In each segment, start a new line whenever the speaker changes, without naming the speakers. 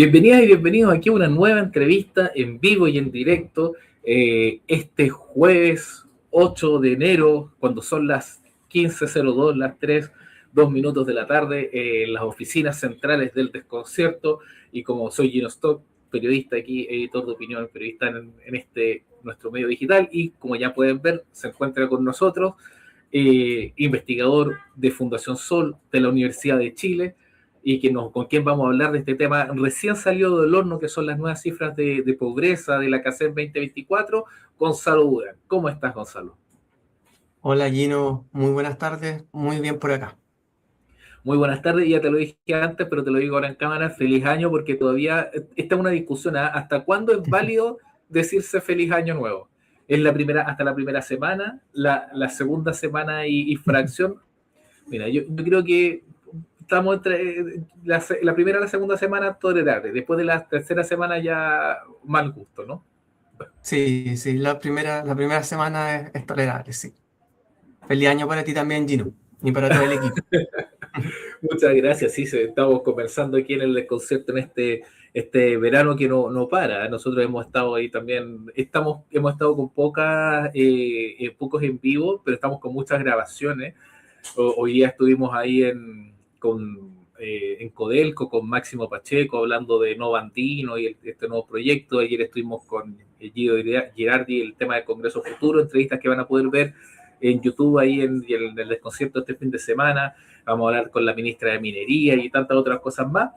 Bienvenidas y bienvenidos aquí a una nueva entrevista en vivo y en directo este jueves 8 de enero, cuando son las 15:02, las 3:02 de la tarde, en las oficinas centrales del Desconcierto. Y como soy Gino Stock, periodista aquí, editor de opinión, periodista en este nuestro medio digital, y como ya pueden ver, se encuentra con nosotros investigador de Fundación Sol de la Universidad de Chile, y con quien vamos a hablar de este tema recién salido del horno, que son las nuevas cifras de pobreza de la CACEN 2024, Gonzalo Durán. ¿Cómo estás, Gonzalo?
Hola Gino, muy buenas tardes, muy bien por acá.
Muy buenas tardes, ya te lo dije antes, pero te lo digo ahora en cámara, feliz año, porque todavía está una discusión, ¿eh? ¿Hasta cuándo es válido decirse feliz año nuevo? ¿Es hasta la primera semana, la segunda semana y fracción? Mira, yo creo que estamos entre la primera y la segunda semana tolerable. Después de la tercera semana ya mal gusto, ¿no?
Sí, la primera semana es tolerable, sí. Feliz año para ti también, Gino, y para todo el equipo.
Muchas gracias. Sí, estamos conversando aquí en el desconcierto en este verano que no para. Nosotros hemos estado ahí también, hemos estado con pocos en vivo, pero estamos con muchas grabaciones. Hoy día estuvimos ahí en Codelco con Máximo Pacheco hablando de No Bandino y este nuevo proyecto. Ayer estuvimos con Guido Girardi, el tema del Congreso Futuro, entrevistas que van a poder ver en YouTube ahí en el desconcierto este fin de semana. Vamos a hablar con la ministra de Minería y tantas otras cosas más.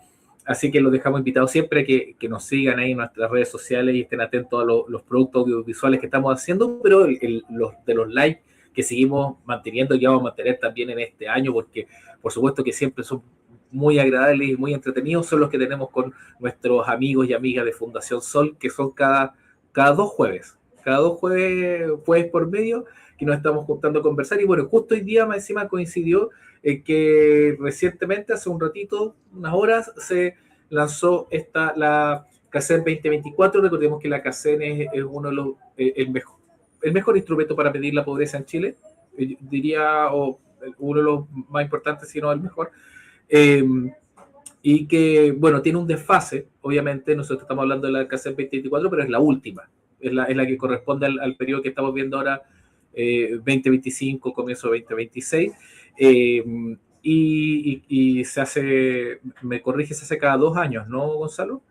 Así que los dejamos invitados siempre que nos sigan ahí en nuestras redes sociales y estén atentos a los productos audiovisuales que estamos haciendo, pero los live que seguimos manteniendo y que vamos a mantener también en este año, porque por supuesto que siempre son muy agradables y muy entretenidos, son los que tenemos con nuestros amigos y amigas de Fundación Sol, que son cada dos jueves, jueves por medio, que nos estamos juntando a conversar. Y bueno, justo hoy día más encima coincidió que recientemente, hace un ratito, unas horas, se lanzó la CACEN 2024. Recordemos que la CACEN es uno de los, el mejor instrumento para medir la pobreza en Chile, diría, o uno de los más importantes, si no el mejor. Eh, y que, bueno, tiene un desfase, obviamente. Nosotros estamos hablando de la CACEN 2024, pero es la última, es la que corresponde al periodo que estamos viendo ahora, 2025, comienzo de 2026. Eh, y se hace, me corrige, se hace cada 2 años, ¿no, Gonzalo?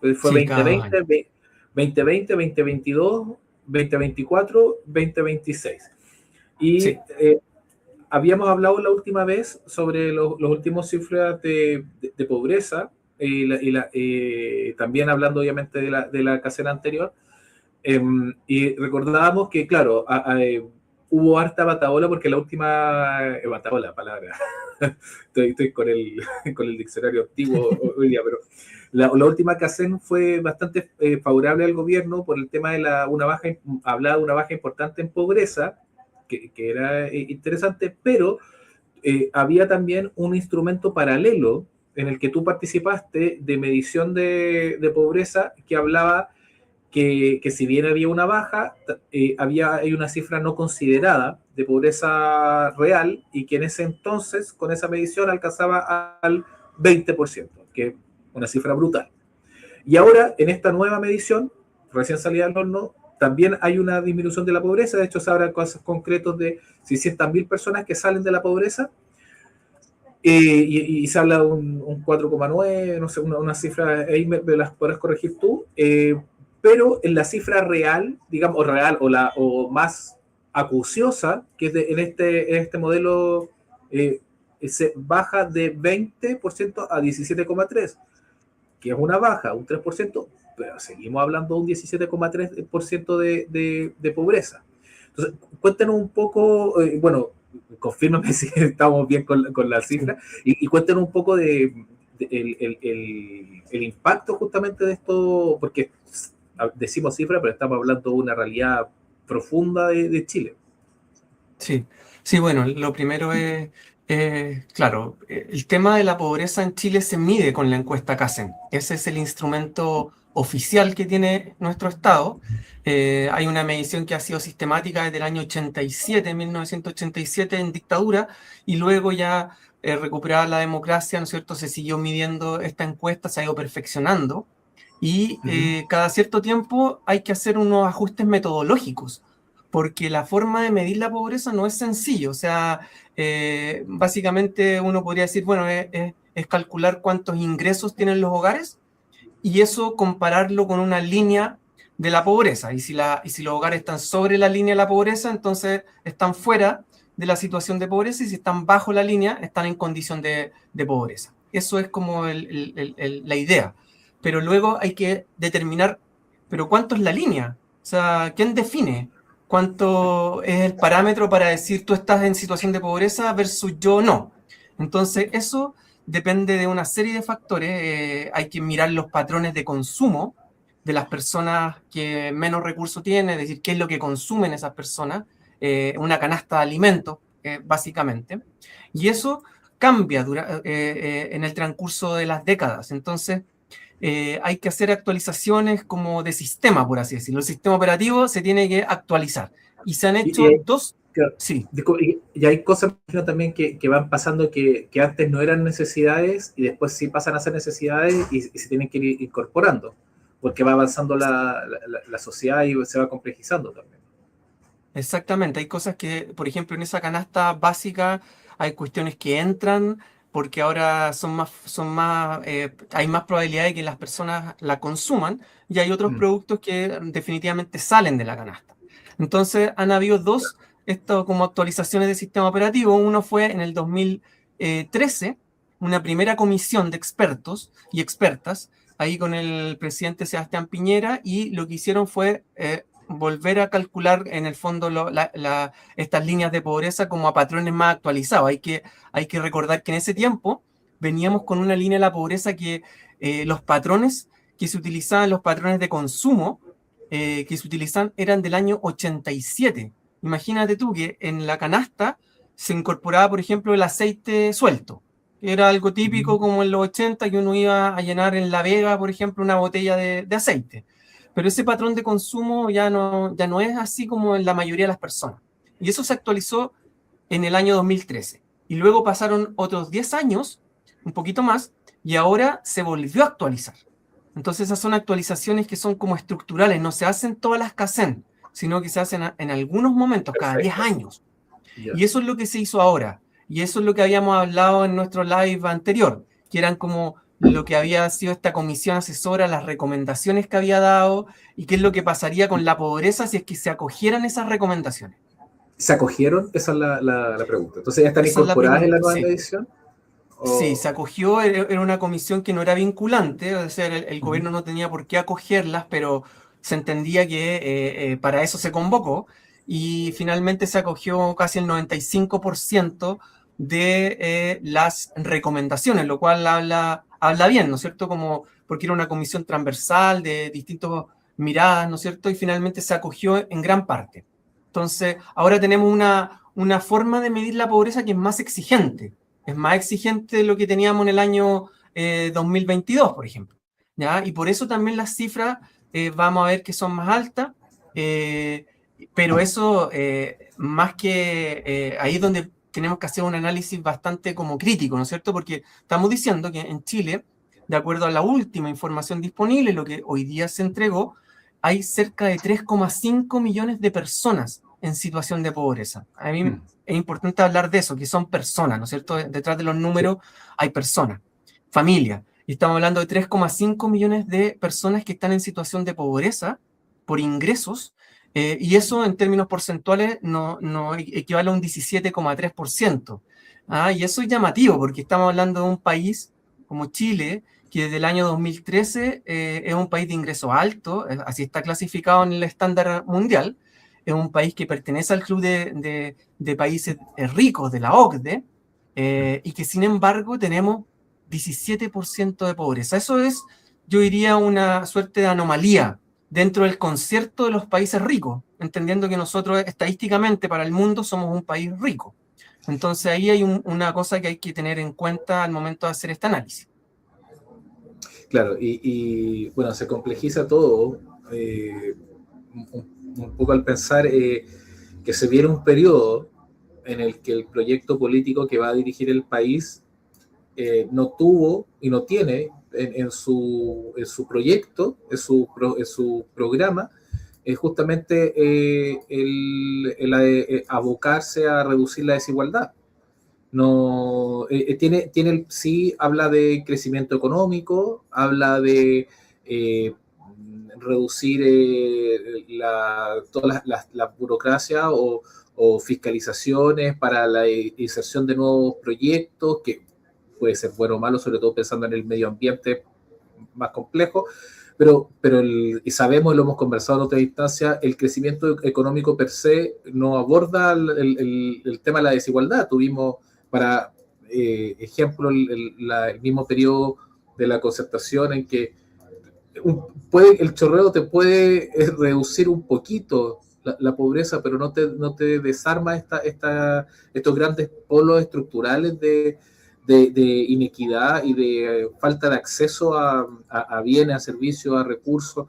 Fue
Sí, cada 2
2020,
años.
2020, 2022, 2024, 2026. Y
Sí,
habíamos hablado la última vez sobre los últimos cifras de pobreza, también hablando obviamente de la casera anterior. Y recordábamos que, claro, hubo harta bataola, porque la última, bataola, palabra, estoy con el diccionario antiguo hoy día, pero la última CACEN fue bastante favorable al gobierno por el tema de hablaba de una baja importante en pobreza, que era interesante, pero había también un instrumento paralelo en el que tú participaste de medición de pobreza, que hablaba que si bien había una baja, hay una cifra no considerada de pobreza real, y que en ese entonces, con esa medición, alcanzaba al 20%, que es una cifra brutal. Y ahora, en esta nueva medición, recién salida del horno, también hay una disminución de la pobreza. De hecho, se hablan casos concretos de 600.000 personas que salen de la pobreza, y se habla de un 4,9, no sé, una cifra, ahí me las podrás corregir tú, pero en la cifra real, digamos, o más acuciosa, que es en este modelo, se baja de 20% a 17,3%, que es una baja, un 3%, pero seguimos hablando de un 17,3% de pobreza. Entonces, cuéntanos un poco, bueno, confírmame si estamos bien con la
sí.
cifra, y cuéntanos un poco el impacto justamente de esto, porque decimos cifra, pero estamos hablando de una realidad profunda de Chile.
Sí, sí, bueno, lo primero es, claro, el tema de la pobreza en Chile se mide con la encuesta CACEN. Ese es el instrumento oficial que tiene nuestro Estado. Hay una medición que ha sido sistemática desde el año 87, 1987, en dictadura, y luego ya recuperada la democracia, ¿no es cierto? Se siguió midiendo esta encuesta, se ha ido perfeccionando y cada cierto tiempo hay que hacer unos ajustes metodológicos, porque la forma de medir la pobreza no es sencillo. O sea, básicamente uno podría decir, bueno, es calcular cuántos ingresos tienen los hogares y eso compararlo con una línea de la pobreza. Y si los hogares están sobre la línea de la pobreza, entonces están fuera de la situación de pobreza, y si están bajo la línea, están en condición de pobreza. Eso es como la idea. Pero luego hay que determinar, ¿pero cuánto es la línea? O sea, ¿quién define cuánto es el parámetro para decir tú estás en situación de pobreza versus yo no? Entonces, eso depende de una serie de factores. Hay que mirar los patrones de consumo de las personas que menos recursos tienen, es decir, qué es lo que consumen esas personas, una canasta de alimentos, básicamente. Y eso cambia en el transcurso de las décadas. Entonces, hay que hacer actualizaciones como de sistema, por así decirlo. El sistema operativo se tiene que actualizar. Y se han hecho dos...
Claro,
Sí.
y hay cosas también que van pasando que antes no eran necesidades y después sí pasan a ser necesidades y se tienen que ir incorporando, porque va avanzando la sociedad y se va complejizando también.
Exactamente, hay cosas que, por ejemplo, en esa canasta básica hay cuestiones que entran porque ahora hay más probabilidad de que las personas la consuman, y hay otros productos que definitivamente salen de la canasta. Entonces han habido dos, esto como actualizaciones del sistema operativo. Uno fue en el 2013, una primera comisión de expertos y expertas, ahí con el presidente Sebastián Piñera, y lo que hicieron fue volver a calcular en el fondo estas líneas de pobreza como a patrones más actualizados. Hay que recordar que en ese tiempo veníamos con una línea de la pobreza que los patrones que se utilizaban, los patrones de consumo que se utilizan eran del año 87. Imagínate tú que en la canasta se incorporaba, por ejemplo, el aceite suelto. Era algo típico como en los 80, que uno iba a llenar en La Vega, por ejemplo, una botella de aceite. Pero ese patrón de consumo ya no es así como en la mayoría de las personas. Y eso se actualizó en el año 2013. Y luego pasaron otros 10 años, un poquito más, y ahora se volvió a actualizar. Entonces esas son actualizaciones que son como estructurales, no se hacen todas las CACEN, sino que se hacen en algunos momentos, cada 10 años.
Yeah.
Y eso es lo que se hizo ahora. Y eso es lo que habíamos hablado en nuestro live anterior, que eran como lo que había sido esta comisión asesora, las recomendaciones que había dado, y qué es lo que pasaría con la pobreza si es que se acogieran esas recomendaciones.
¿Se acogieron? Esa es la pregunta. Entonces, ¿ya están
Esa es la
incorporadas en la
pregunta,
nueva
sí.
edición?
Sí, se acogió, era una comisión que no era vinculante, o sea, el gobierno no tenía por qué acogerlas, pero se entendía que para eso se convocó, y finalmente se acogió casi el 95% de las recomendaciones, lo cual habla bien, ¿no es cierto? Como, porque era una comisión transversal de distintas miradas, ¿no es cierto? Y finalmente se acogió en gran parte. Entonces, ahora tenemos una forma de medir la pobreza que es más exigente. Es más exigente de lo que teníamos en el año 2022, por ejemplo. ¿Ya? Y por eso también las cifras vamos a ver que son más altas, pero eso, más que ahí es donde tenemos que hacer un análisis bastante como crítico, ¿no es cierto? Porque estamos diciendo que en Chile, de acuerdo a la última información disponible, lo que hoy día se entregó, hay cerca de 3,5 millones de personas en situación de pobreza. A mí es importante hablar de eso, que son personas, ¿no es cierto? Detrás de los números hay personas, familias. Y estamos hablando de 3,5 millones de personas que están en situación de pobreza por ingresos, y eso en términos porcentuales no equivale a un 17,3%. Y eso es llamativo, porque estamos hablando de un país como Chile, que desde el año 2013 es un país de ingresos altos, así está clasificado en el estándar mundial. Es un país que pertenece al club de países ricos de la OCDE, y que sin embargo tenemos 17% de pobreza. Eso es, yo diría, una suerte de anomalía dentro del concierto de los países ricos, entendiendo que nosotros estadísticamente para el mundo somos un país rico. Entonces ahí hay una cosa que hay que tener en cuenta al momento de hacer este análisis.
Claro, bueno, se complejiza todo un poco al pensar que se viene un periodo en el que el proyecto político que va a dirigir el país no tuvo y no tiene en su proyecto, en su programa, justamente abocarse a reducir la desigualdad. No, sí habla de crecimiento económico, habla de reducir toda la burocracia o fiscalizaciones para la inserción de nuevos proyectos, que puede ser bueno o malo, sobre todo pensando en el medio ambiente más complejo, y sabemos y lo hemos conversado en otras instancias, el crecimiento económico per se no aborda el tema de la desigualdad. Tuvimos, para ejemplo, el mismo periodo de la concertación en que el chorreo te puede reducir un poquito la pobreza, pero no te desarma estos grandes polos estructurales de inequidad y de falta de acceso a bienes, a servicios, a recursos.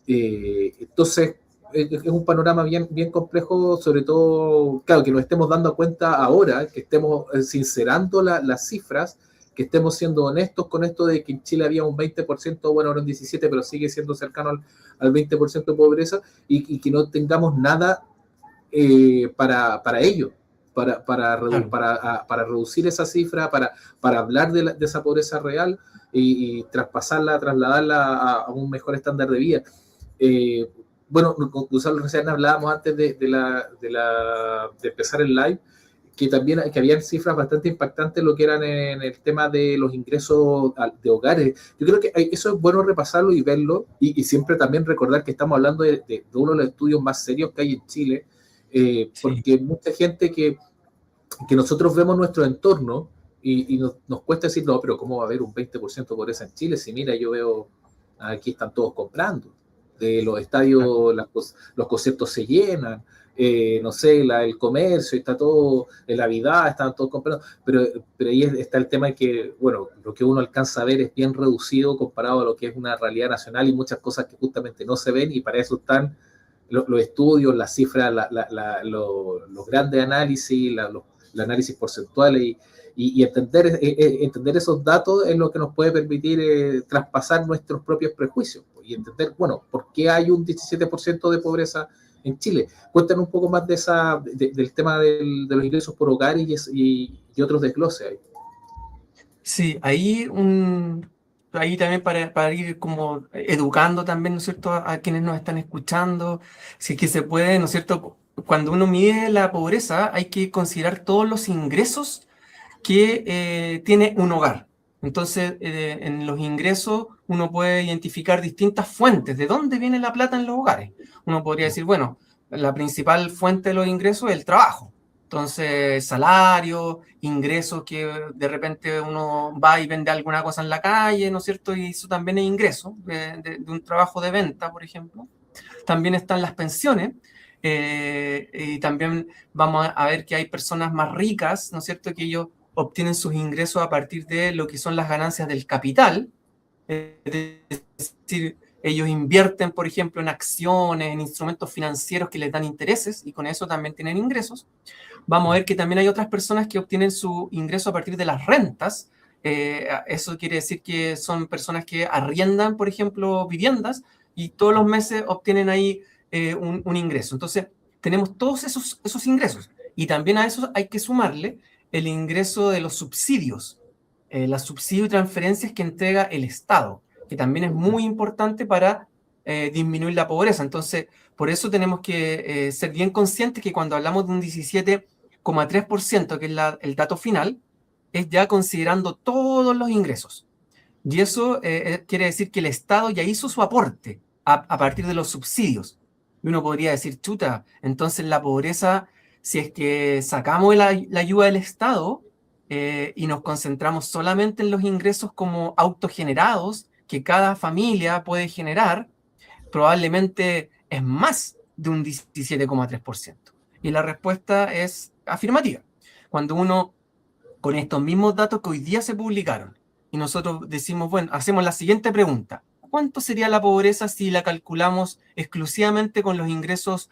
Entonces, es un panorama bien complejo, sobre todo, claro, que nos estemos dando cuenta ahora, que estemos sincerando las cifras, que estemos siendo honestos con esto de que en Chile había un 20%, bueno, ahora un 17%, pero sigue siendo cercano al 20% de pobreza, y que no tengamos nada para ello, para reducir esa cifra, para hablar de esa pobreza real y trasladarla a un mejor estándar de vida. Bueno, con Gonzalo recién hablábamos antes de empezar el live, que también que habían cifras bastante impactantes lo que eran en el tema de los ingresos de hogares. Yo creo que eso es bueno repasarlo y verlo, y siempre también recordar que estamos hablando de uno de los estudios más serios que hay en Chile, porque mucha gente que nosotros vemos nuestro entorno y nos cuesta decir, no, pero ¿cómo va a haber un 20% de pobreza en Chile? Si mira, yo veo, aquí están todos comprando, de los estadios, los conciertos se llenan, no sé, el comercio, está todo, en la vida están todos comprando, pero ahí está el tema de que, bueno, lo que uno alcanza a ver es bien reducido comparado a lo que es una realidad nacional y muchas cosas que justamente no se ven, y para eso están los estudios, las cifras, los grandes análisis, los análisis porcentuales, y entender esos datos es lo que nos puede permitir traspasar nuestros propios prejuicios y entender, bueno, por qué hay un 17% de pobreza en Chile. Cuéntanos un poco más del tema de los ingresos por hogar y otros desgloses ahí.
Sí, ahí también para ir como educando también, ¿no es cierto?, a quienes nos están escuchando, si es que se puede, ¿no es cierto?, cuando uno mide la pobreza hay que considerar todos los ingresos que tiene un hogar. Entonces, en los ingresos uno puede identificar distintas fuentes. ¿De dónde viene la plata en los hogares? Uno podría decir, bueno, la principal fuente de los ingresos es el trabajo. Entonces, salario, ingresos que de repente uno va y vende alguna cosa en la calle, ¿no es cierto? Y eso también es ingreso de un trabajo de venta, por ejemplo. También están las pensiones. Y también vamos a ver que hay personas más ricas, ¿no es cierto?, que ellos obtienen sus ingresos a partir de lo que son las ganancias del capital. Es decir, ellos invierten, por ejemplo, en acciones, en instrumentos financieros que les dan intereses, y con eso también tienen ingresos. Vamos a ver que también hay otras personas que obtienen su ingreso a partir de las rentas. Eso quiere decir que son personas que arriendan, por ejemplo, viviendas, y todos los meses obtienen ahí un ingreso. Entonces, tenemos todos esos ingresos. Y también a eso hay que sumarle el ingreso de los subsidios, los subsidios y transferencias que entrega el Estado, que también es muy importante para disminuir la pobreza. Entonces, por eso tenemos que ser bien conscientes que cuando hablamos de un 17,3%, que es el dato final, es ya considerando todos los ingresos. Y eso quiere decir que el Estado ya hizo su aporte a partir de los subsidios. Y uno podría decir, chuta, entonces la pobreza, si es que sacamos la ayuda del Estado y nos concentramos solamente en los ingresos como autogenerados que cada familia puede generar, probablemente es más de un 17,3%. Y la respuesta es afirmativa. Cuando uno, con estos mismos datos que hoy día se publicaron, y nosotros decimos, bueno, hacemos la siguiente pregunta: ¿cuánto sería la pobreza si la calculamos exclusivamente con los ingresos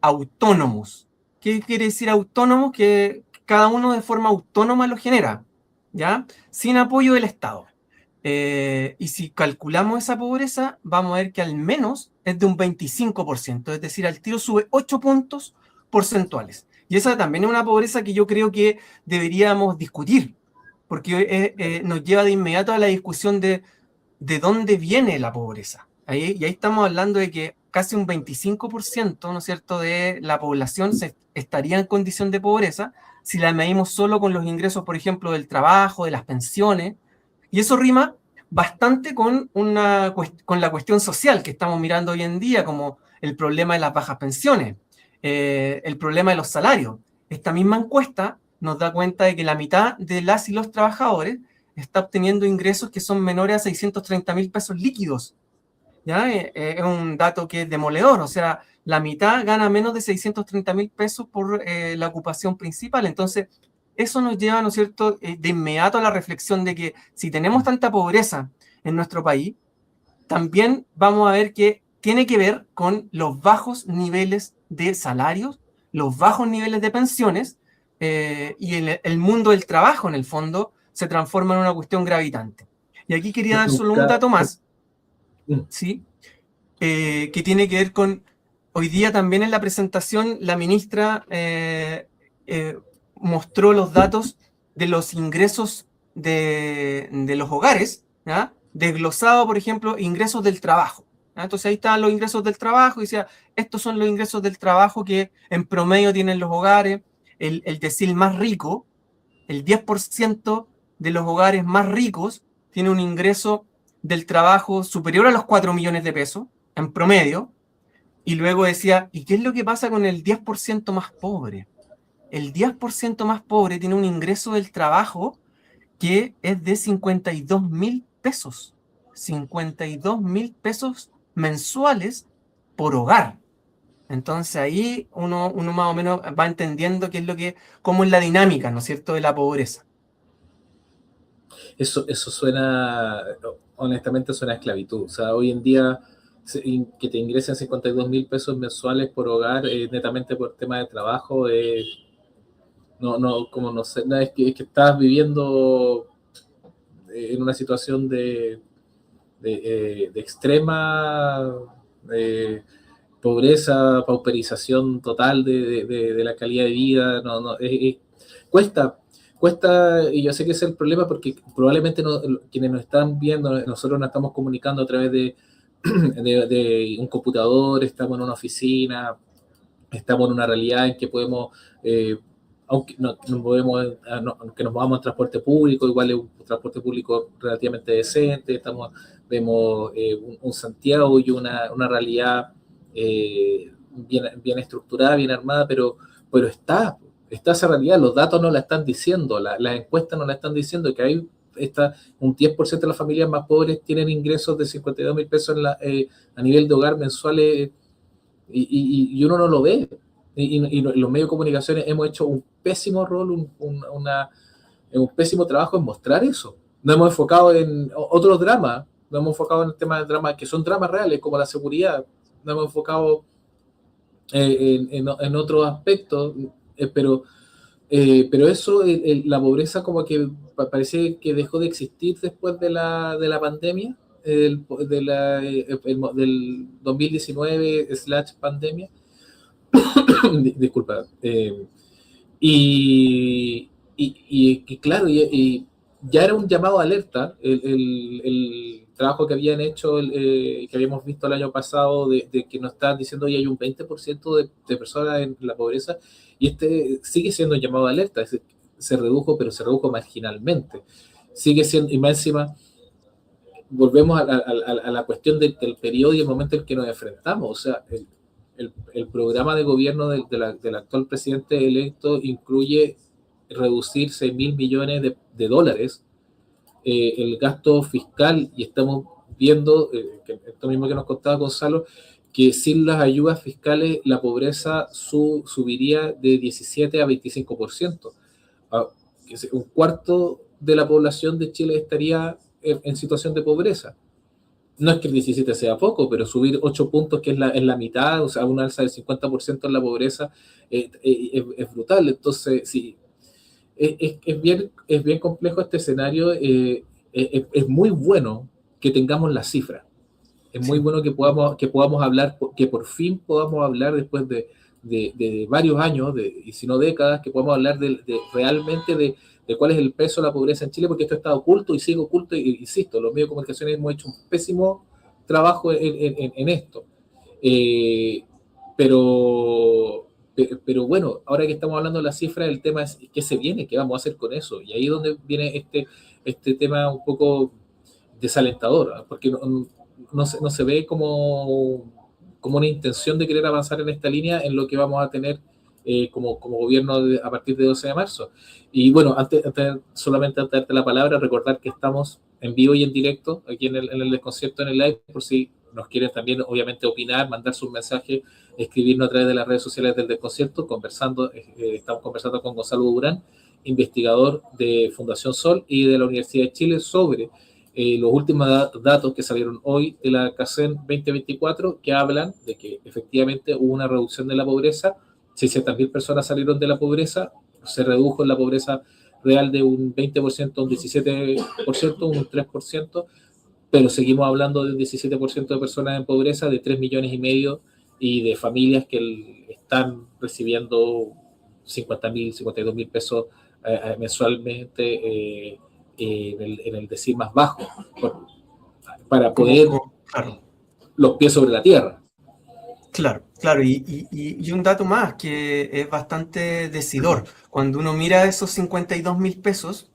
autónomos ¿Qué quiere decir autónomos? Que cada uno de forma autónoma lo genera, ¿ya? Sin apoyo del Estado. Y si calculamos esa pobreza, vamos a ver que al menos es de un 25%, es decir, al tiro sube 8 puntos porcentuales. Y esa también es una pobreza que yo creo que deberíamos discutir, porque nos lleva de inmediato a la discusión de dónde viene la pobreza. Y ahí estamos hablando de que casi un 25%, ¿no es cierto?, de la población estaría en condición de pobreza si la medimos solo con los ingresos, por ejemplo, del trabajo, de las pensiones, y eso rima bastante con la cuestión social que estamos mirando hoy en día, como el problema de las bajas pensiones, el problema de los salarios. Esta misma encuesta nos da cuenta de que la mitad de las y los trabajadores está obteniendo ingresos que son menores a 630.000 pesos líquidos. ¿Ya? Es un dato que es demoledor, o sea, la mitad gana menos de 630.000 pesos por la ocupación principal. Entonces, eso nos lleva, ¿no es cierto?, de inmediato a la reflexión de que si tenemos tanta pobreza en nuestro país, también vamos a ver que tiene que ver con los bajos niveles de salarios, los bajos niveles de pensiones, y el mundo del trabajo, en el fondo, se transforma en una cuestión gravitante. Y aquí quería dar solo un dato más, ¿sí? Que tiene que ver con, hoy día también en la presentación, la ministra mostró los datos de los ingresos de los hogares, ¿ya? Desglosado, por ejemplo, ingresos del trabajo, ¿ya? Entonces ahí están los ingresos del trabajo, y decía, estos son los ingresos del trabajo que en promedio tienen los hogares, el decil más rico, el 10% de los hogares más ricos tiene un ingreso del trabajo superior a los 4 millones de pesos, en promedio, y luego decía, ¿y qué es lo que pasa con el 10% más pobre? El 10% más pobre tiene un ingreso del trabajo que es de 52.000 pesos. 52.000 pesos mensuales por hogar. Entonces ahí uno más o menos va entendiendo cómo es la dinámica, ¿no es cierto?, de la pobreza.
Eso suena, honestamente suena a esclavitud. O sea, hoy en día que te ingresen 52.000 pesos mensuales por hogar, netamente por tema de trabajo, como no sé, no, es que estás viviendo en una situación de extrema pobreza, pauperización total de la calidad de vida. Cuesta, cuesta, y yo sé que ese es el problema porque probablemente quienes nos están viendo, nosotros nos estamos comunicando a través de un computador, estamos en una oficina, estamos en una realidad en que podemos, aunque aunque nos movamos en transporte público, igual es un transporte público relativamente decente, vemos un Santiago y una realidad bien estructurada, bien armada, pero está esa realidad, los datos no la están diciendo, las encuestas no la están diciendo, que hay un 10% de las familias más pobres tienen ingresos de 52.000 pesos a nivel de hogar mensuales, y uno no lo ve. Y los medios de comunicación hemos hecho un pésimo rol, un pésimo trabajo en mostrar eso. Nos hemos enfocado en otros dramas, nos hemos enfocado en temas de dramas que son dramas reales, como la seguridad, nos hemos enfocado en otros aspectos, pero eso, la pobreza como que parece que dejó de existir después de la pandemia, del 2019/pandemia. Disculpa. Y claro, y ya era un llamado a alerta el trabajo que habían hecho, que habíamos visto el año pasado, de que nos estaban diciendo que hay un 20% de personas en la pobreza, y sigue siendo un llamado a alerta. Se redujo, pero se redujo marginalmente. Sigue siendo, y más encima, volvemos a la cuestión del periodo y el momento en que nos enfrentamos. O sea, el programa de gobierno del actual presidente electo incluye reducir 6.000 millones de dólares el gasto fiscal, y estamos viendo, esto mismo que nos contaba Gonzalo, que sin las ayudas fiscales la pobreza subiría de 17 a 25%. Un cuarto de la población de Chile estaría en situación de pobreza. no es que el 17 sea poco, pero subir 8 puntos, que es la mitad, o sea, una alza del 50% en la pobreza, es brutal. Entonces, sí, es bien complejo este escenario. Es muy bueno que tengamos las cifras. Es muy
Sí,
bueno que podamos hablar, que por fin podamos hablar después de varios años, y si no décadas, que podamos hablar realmente de cuál es el peso de la pobreza en Chile, porque esto está oculto y sigue oculto, y insisto, los medios de comunicación hemos hecho un pésimo trabajo en esto. Eh, pero bueno, ahora que estamos hablando de las cifras, el tema es qué se viene, qué vamos a hacer con eso. Y ahí es donde viene este tema un poco desalentador, ¿no? Porque no se ve como una intención de querer avanzar en esta línea en lo que vamos a tener como gobierno a partir de 12 de marzo. Y bueno, solamente antes de darte la palabra, recordar que estamos en vivo y en directo aquí en el desconcierto, en el live, por si nos quieren también, obviamente, opinar, mandar sus mensajes, escribirnos a través de las redes sociales del desconcierto, estamos conversando con Gonzalo Durán, investigador de Fundación Sol y de la Universidad de Chile, sobre los últimos datos que salieron hoy de la CACEN 2024, que hablan de que efectivamente hubo una reducción de la pobreza. 600.000 personas salieron de la pobreza, se redujo la pobreza real de un 20% a un 17%, un 3%, pero seguimos hablando de un 17% de personas en pobreza, de 3,5 millones y de familias que están recibiendo 50.000, 52.000 pesos mensualmente, en el decir más bajo, para poder
claro.
los pies sobre la tierra.
Claro, claro, y un dato más que es bastante decidor. Cuando uno mira esos 52.000 pesos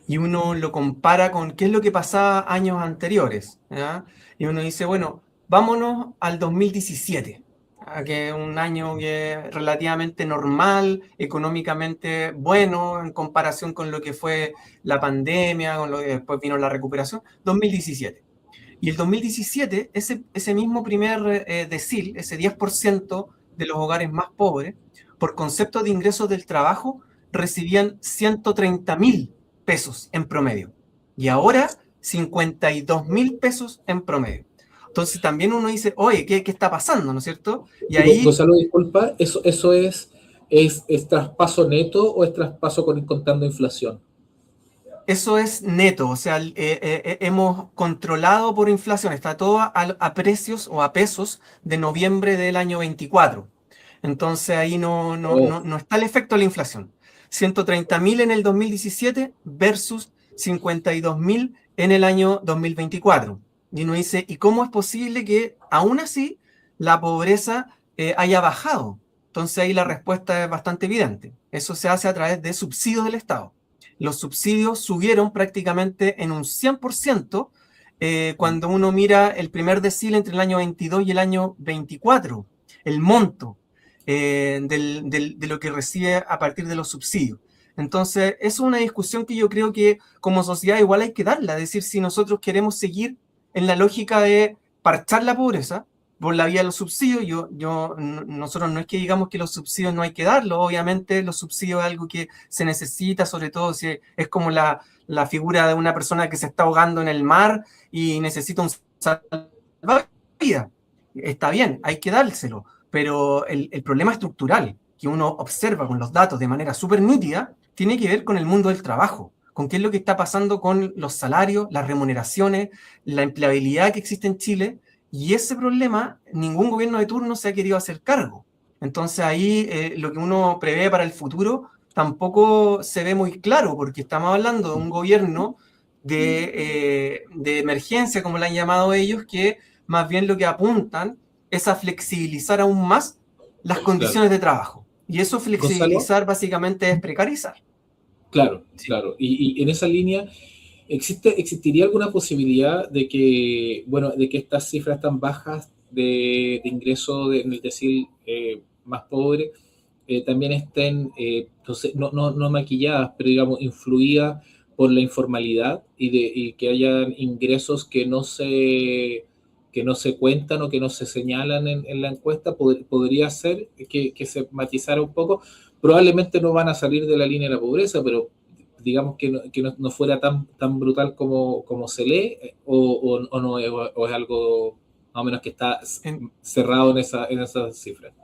y uno lo compara con qué es lo que pasaba años anteriores, ¿ya? Y uno dice, bueno, vámonos al 2017, ¿ya? Que es un año que es relativamente normal, económicamente bueno en comparación con lo que fue la pandemia, con lo que después vino la recuperación, 2017. Y el 2017, ese mismo primer decil, ese 10% de los hogares más pobres, por concepto de ingresos del trabajo, recibían 130.000 pesos en promedio. Y ahora 52.000 pesos en promedio. Entonces también uno dice, oye, ¿qué está pasando? ¿No es cierto? Y ahí
Gonzalo, disculpa, ¿eso es traspaso neto o es traspaso contando inflación?
eso es neto, o sea, hemos controlado por inflación, está todo a precios o a pesos de noviembre del año 24. Entonces ahí
Oh,
no está el efecto de la inflación. 130.000 en el 2017 versus 52.000 en el año 2024. Y uno dice, ¿y cómo es posible que aún así la pobreza haya bajado? Entonces ahí la respuesta es bastante evidente. Eso se hace a través de subsidios del Estado. Los subsidios subieron prácticamente en un 100% cuando uno mira el primer decil entre el año 22 y el año 24, el monto de lo que recibe a partir de los subsidios. Entonces, es una discusión que yo creo que como sociedad igual hay que darla, es decir, si nosotros queremos seguir en la lógica de parchar la pobreza por la vía de los subsidios, nosotros no es que digamos que los subsidios no hay que darlos, obviamente los subsidios es algo que se necesita, sobre todo si es como la figura de una persona que se está ahogando en el mar y necesita un salvavidas. Está bien, hay que dárselo, pero el problema estructural que uno observa con los datos de manera súper nítida tiene que ver con el mundo del trabajo, con qué es lo que está pasando con los salarios, las remuneraciones, la empleabilidad que existe en Chile, y ese problema ningún gobierno de turno se ha querido hacer cargo. Entonces ahí lo que uno prevé para el futuro tampoco se ve muy claro, porque estamos hablando de un gobierno de emergencia, como lo han llamado ellos, que más bien lo que apuntan es a flexibilizar aún más las
claro.
condiciones de trabajo. Y eso
Gonzalo,
flexibilizar básicamente es precarizar.
claro,
Sí.
claro. Y en esa línea, ¿existiría alguna posibilidad de que estas cifras tan bajas de ingreso en el decil más pobre también estén, entonces, no maquilladas, pero digamos, influidas por la informalidad y que hayan ingresos que no se cuentan o que no se señalan en la encuesta? Podría ser que se matizara un poco. Probablemente no van a salir de la línea de la pobreza, pero digamos que no fuera tan brutal como se lee, o no o es algo más o menos que está
En,
cerrado en esas cifras.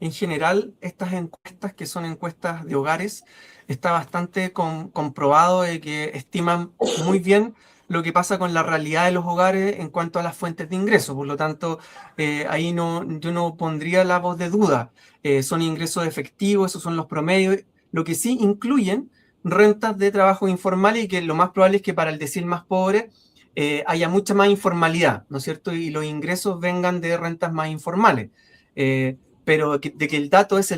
en general, estas encuestas, que son encuestas de hogares, está bastante comprobado de que estiman muy bien lo que pasa con la realidad de los hogares en cuanto a las fuentes de ingresos. Por lo tanto, ahí yo no pondría la voz de duda. Son ingresos efectivos, esos son los promedios. Lo que sí incluyen rentas de trabajo informal, y que lo más probable es que para el decil más pobre haya mucha más informalidad, ¿no es cierto? Y los ingresos vengan de rentas más informales. Pero de que el dato es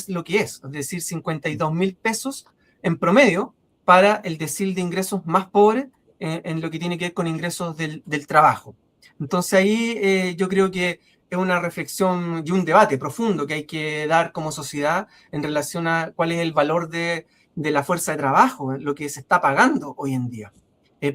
lo que es decir, 52.000 pesos en promedio para el decil de ingresos más pobre en lo que tiene que ver con ingresos del trabajo. Entonces ahí yo creo que es una reflexión y un debate profundo que hay que dar como sociedad en relación a cuál es el valor de la fuerza de trabajo, lo que se está pagando hoy en día.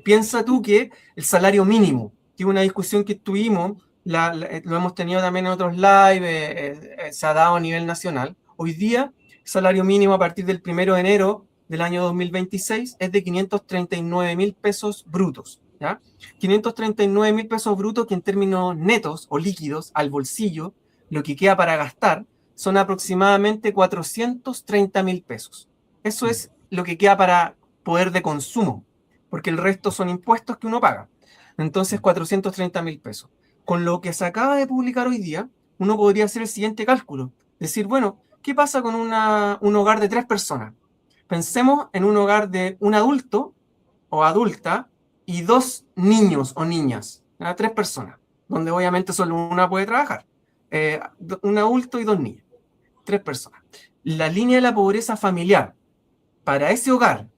Piensa tú que el salario mínimo, que es una discusión que tuvimos, lo hemos tenido también en otros live, se ha dado a nivel nacional. Hoy día, el salario mínimo a partir del 1 de enero del año 2026 es de 539.000 pesos brutos. ¿Ya? 539.000 pesos brutos, que en términos netos o líquidos al bolsillo, lo que queda para gastar, son aproximadamente 430.000 pesos. Eso es lo que queda para poder de consumo, porque el resto son impuestos que uno paga. Entonces, 430.000 pesos. Con lo que se acaba de publicar hoy día, uno podría hacer el siguiente cálculo. Decir, bueno, ¿qué pasa con un hogar de 3 personas? Pensemos en un hogar de un adulto o adulta y 2 niños o niñas, ¿ya? 3 personas, donde obviamente solo una puede trabajar. Un adulto y 2 niños, 3 personas. La línea de la pobreza familiar para ese hogar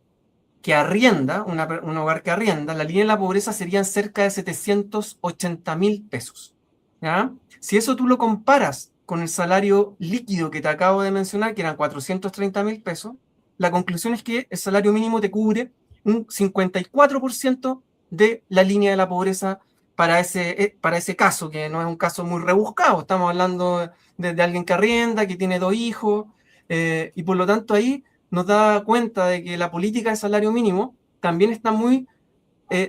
que arrienda, un hogar que arrienda, la línea de la pobreza serían cerca de 780.000 pesos. ¿Ya? Si eso tú lo comparas con el salario líquido que te acabo de mencionar, que eran 430.000 pesos, la conclusión es que el salario mínimo te cubre un 54% de la línea de la pobreza para ese caso, que no es un caso muy rebuscado. Estamos hablando de alguien que arrienda, que tiene 2 hijos, y por lo tanto ahí nos da cuenta de que la política de salario mínimo también está muy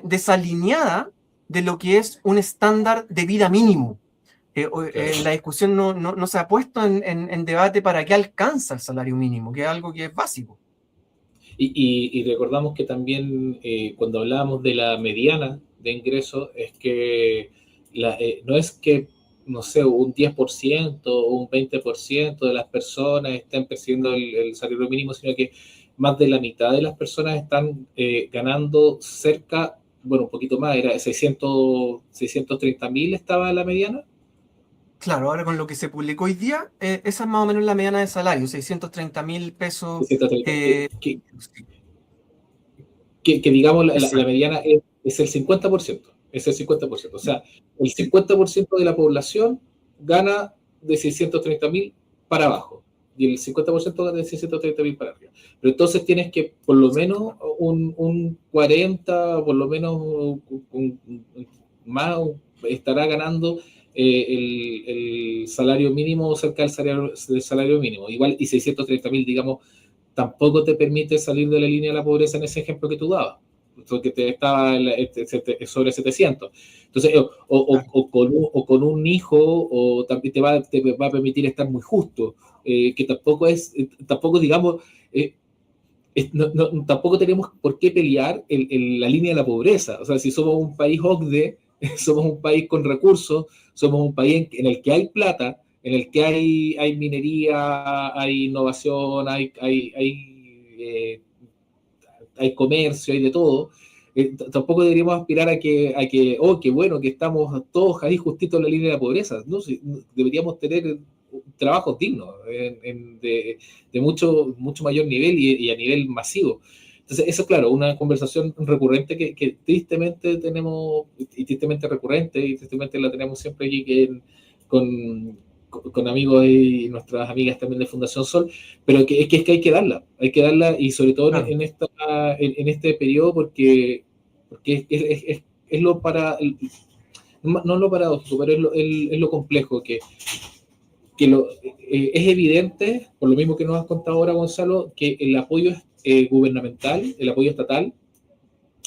desalineada de lo que es un estándar de vida mínimo. La discusión no se ha puesto en debate para qué alcanza el salario mínimo, que es algo que es básico.
Y recordamos que también cuando hablábamos de la mediana de ingresos, es que no es que, no sé, un 10% o un 20% de las personas estén percibiendo el salario mínimo, sino que más de la mitad de las personas están ganando cerca, bueno, un poquito más, era 630.000 estaba la mediana.
Claro, ahora con lo que se publicó hoy día, esa es más o menos la mediana de salario, 630.000 pesos.
630, que digamos la mediana es el 50%, es el 50%, o sea, el 50% de la población gana de 630.000 para abajo, y el 50% gana de 630.000 para arriba. Pero entonces tienes que por lo menos un 40, por lo menos más estará ganando el salario mínimo, cerca del salario mínimo. Igual, y 630.000, digamos, tampoco te permite salir de la línea de la pobreza en ese ejemplo que tú dabas, porque te estaba sobre 700. Entonces, o con un hijo, o también te va a permitir estar muy justo, que tampoco digamos, tampoco tenemos por qué pelear la línea de la pobreza. O sea, si somos un país OCDE, somos un país con recursos, somos un país en el que hay plata, en el que hay minería, hay innovación, hay comercio, hay de todo. Tampoco deberíamos aspirar a que, oh, qué bueno, que estamos todos ahí justito en la línea de la pobreza. ¿No? Deberíamos tener trabajos dignos de mucho mayor nivel y a nivel masivo. Entonces, eso es claro, una conversación recurrente que tristemente tenemos, y tristemente recurrente, y tristemente la tenemos siempre aquí con amigos y nuestras amigas también de Fundación Sol, pero que hay que darla, y sobre todo claro, en este periodo, porque es lo no lo paradójico, pero es lo complejo, que es evidente, por lo mismo que nos has contado ahora, Gonzalo, que el apoyo gubernamental, el apoyo estatal,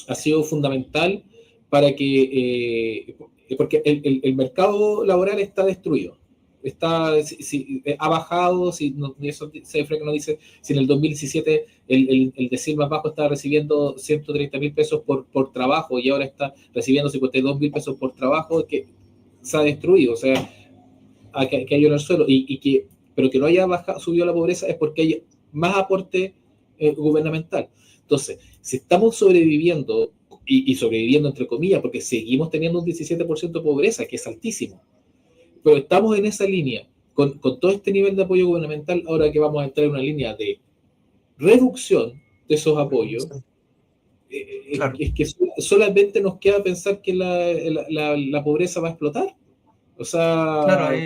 ha sido fundamental para que, porque el mercado laboral está destruido. Ha bajado, eso cifra que nos dice, si en el 2017 el decil más bajo estaba recibiendo 130.000 pesos por trabajo y ahora está recibiendo 52.000 pesos por trabajo, que se ha destruido, o sea, que hay en el suelo, pero que no haya subido la pobreza es porque hay más aporte gubernamental. Entonces, si estamos sobreviviendo, y sobreviviendo entre comillas, porque seguimos teniendo un 17% de pobreza, que es altísimo, pero estamos en esa línea, con todo este nivel de apoyo gubernamental, ahora que vamos a entrar en una línea de reducción de esos apoyos,
Claro.
es que solamente nos queda pensar que la pobreza va a explotar. O sea...
Claro,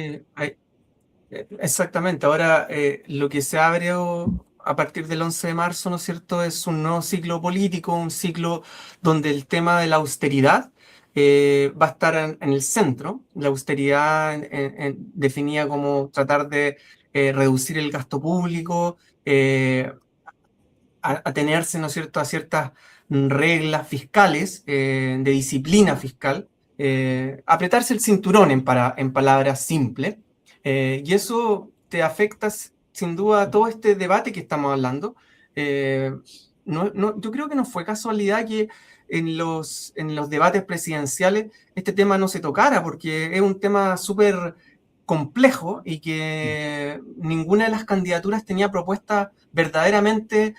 exactamente. Ahora, lo que se abre a partir del 11 de marzo, ¿no es cierto?, es un nuevo ciclo político, un ciclo donde el tema de la austeridad va a estar en el centro. La austeridad definida como tratar de reducir el gasto público, atenerse, ¿no es cierto?, a ciertas reglas fiscales, de disciplina fiscal, apretarse el cinturón en palabras simples, y eso te afecta sin duda a todo este debate que estamos hablando. Yo creo que no fue casualidad que en los debates presidenciales este tema no se tocara, porque es un tema súper complejo y que ninguna de las candidaturas tenía propuestas verdaderamente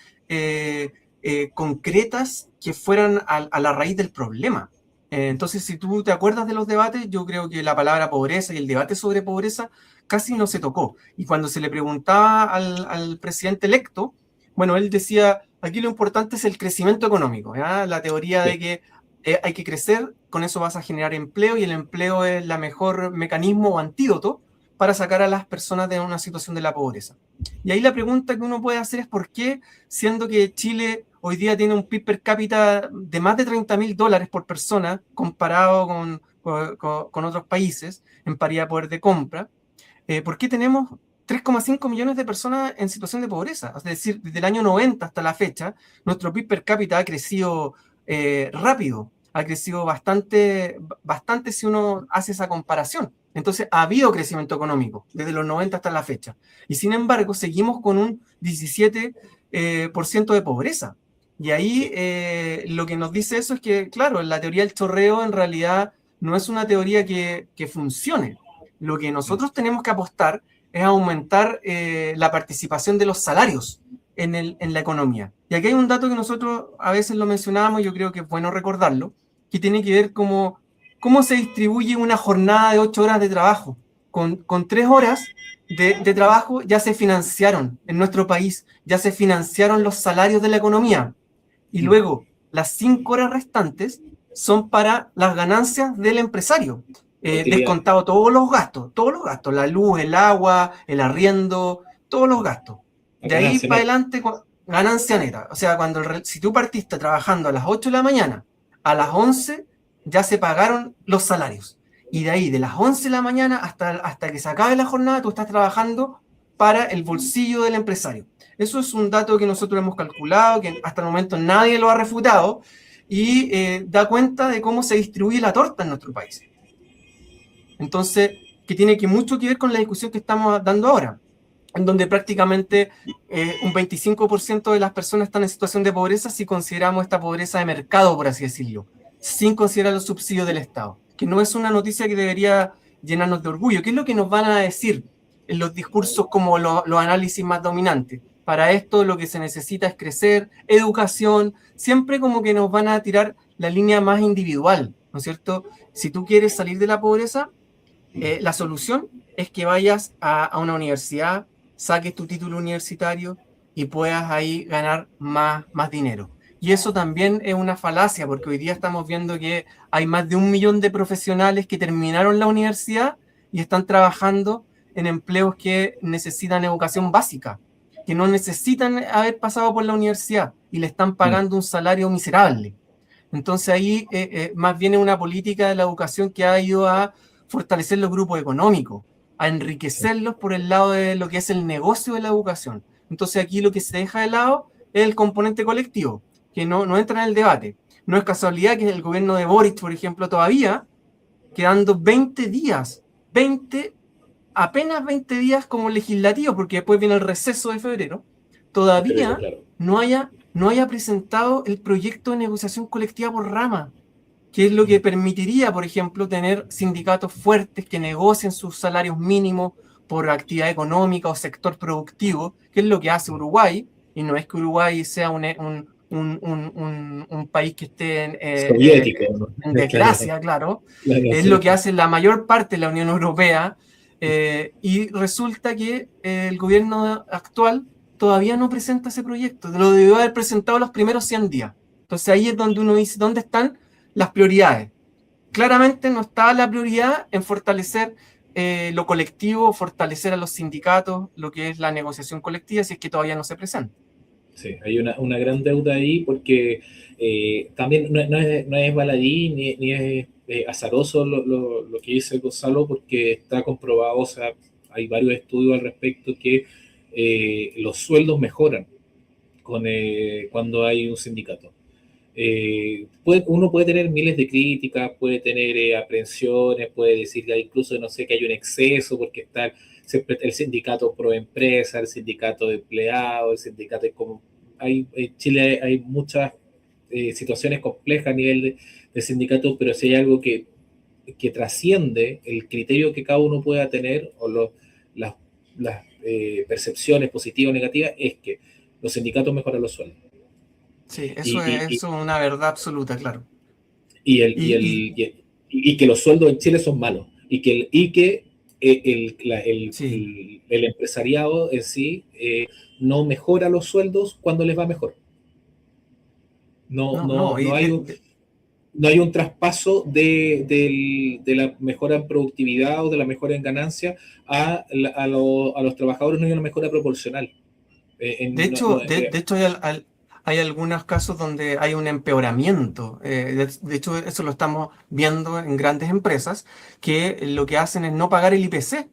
concretas que fueran a la raíz del problema. Entonces, si tú te acuerdas de los debates, yo creo que la palabra pobreza y el debate sobre pobreza casi no se tocó. Y cuando se le preguntaba al presidente electo, bueno, él decía, aquí lo importante es el crecimiento económico, ¿ya? La teoría de que hay que crecer, con eso vas a generar empleo y el empleo es el mejor mecanismo o antídoto para sacar a las personas de una situación de la pobreza. Y ahí la pregunta que uno puede hacer es por qué, siendo que Chile hoy día tiene un PIB per cápita de más de $30.000 por persona, comparado con otros países, en paridad de poder de compra, ¿por qué tenemos 3,5 millones de personas en situación de pobreza? Es decir, desde el año 90 hasta la fecha, nuestro PIB per cápita ha crecido rápido, ha crecido bastante si uno hace esa comparación. Entonces, ha habido crecimiento económico desde los 90 hasta la fecha. Y sin embargo, seguimos con un 17% de pobreza. Y ahí lo que nos dice eso es que, claro, la teoría del chorreo en realidad no es una teoría que funcione. Lo que nosotros tenemos que apostar es aumentar la participación de los salarios en la economía. Y aquí hay un dato que nosotros a veces lo mencionábamos, y yo creo que es bueno recordarlo, que tiene que ver cómo se distribuye una jornada de 8 horas de trabajo. Con 3 horas de trabajo ya se financiaron en nuestro país, ya se financiaron los salarios de la economía. Y luego las 5 horas restantes son para las ganancias del empresario. Descontado todos los gastos, la luz, el agua, el arriendo, todos los gastos. De ahí para adelante, ganancia neta. O sea, si tú partiste trabajando a las 8 de la mañana, a las 11 ya se pagaron los salarios. Y de ahí, de las 11 de la mañana hasta que se acabe la jornada, tú estás trabajando para el bolsillo del empresario. Eso es un dato que nosotros hemos calculado, que hasta el momento nadie lo ha refutado, y da cuenta de cómo se distribuye la torta en nuestro país. Entonces, que tiene mucho que ver con la discusión que estamos dando ahora, en donde prácticamente un 25% de las personas están en situación de pobreza si consideramos esta pobreza de mercado, por así decirlo, sin considerar los subsidios del Estado, que no es una noticia que debería llenarnos de orgullo. ¿Qué es lo que nos van a decir en los discursos como los análisis más dominantes? Para esto lo que se necesita es crecer, educación, siempre como que nos van a tirar la línea más individual, ¿no es cierto? Si tú quieres salir de la pobreza, la solución es que vayas a una universidad, saques tu título universitario y puedas ahí ganar más dinero. Y eso también es una falacia, porque hoy día estamos viendo que hay más de 1 millón de profesionales que terminaron la universidad y están trabajando en empleos que necesitan educación básica, que no necesitan haber pasado por la universidad y le están pagando un salario miserable. Entonces ahí más bien es una política de la educación que ha ido a fortalecer los grupos económicos, a enriquecerlos por el lado de lo que es el negocio de la educación. Entonces aquí lo que se deja de lado es el componente colectivo, que no entra en el debate. No es casualidad que el gobierno de Boric, por ejemplo, todavía, quedando 20 días, apenas 20 días como legislativo, porque después viene el receso de febrero,
En febrero,
todavía
claro.
no haya presentado el proyecto de negociación colectiva por rama, que es lo que permitiría, por ejemplo, tener sindicatos fuertes que negocien sus salarios mínimos por actividad económica o sector productivo, que es lo que hace Uruguay, y no es que Uruguay sea un país que esté
Soviético, ¿no?
en
Claro,
desgracia, claro,
claro,
es lo que
sí.
hace la mayor parte de la Unión Europea, y resulta que el gobierno actual todavía no presenta ese proyecto, lo debió haber presentado los primeros 100 días. Entonces ahí es donde uno dice, ¿dónde están las prioridades? Claramente no está la prioridad en fortalecer lo colectivo, fortalecer a los sindicatos, lo que es la negociación colectiva, si es que todavía no se presenta.
Sí, hay una gran deuda ahí porque también no es baladí ni es azaroso lo que dice Gonzalo, porque está comprobado, o sea, hay varios estudios al respecto que los sueldos mejoran cuando hay un sindicato. Uno puede tener miles de críticas, puede tener aprehensiones, puede decir que incluso, no sé, que hay un exceso porque está siempre el sindicato pro empresa, el sindicato de empleados, el sindicato como en Chile hay muchas situaciones complejas a nivel de sindicatos, pero si hay algo que trasciende el criterio que cada uno pueda tener o las, las percepciones positivas o negativas, es que los sindicatos mejoran los sueldos.
Sí,
Y,
eso es una verdad absoluta, claro.
y, el, y, el,
Y, y
y, el- y que los sueldos en Chile son malos y que
sí,
el empresariado en sí no mejora los sueldos cuando les va mejor. No,
no,
no,
no,
no hay un, no hay un traspaso de la mejora en productividad o de la mejora en ganancia a los trabajadores, no hay una mejora proporcional.
de hecho, de hecho hay algunos casos donde hay un empeoramiento. De hecho, eso lo estamos viendo en grandes empresas, que lo que hacen es no pagar el IPC.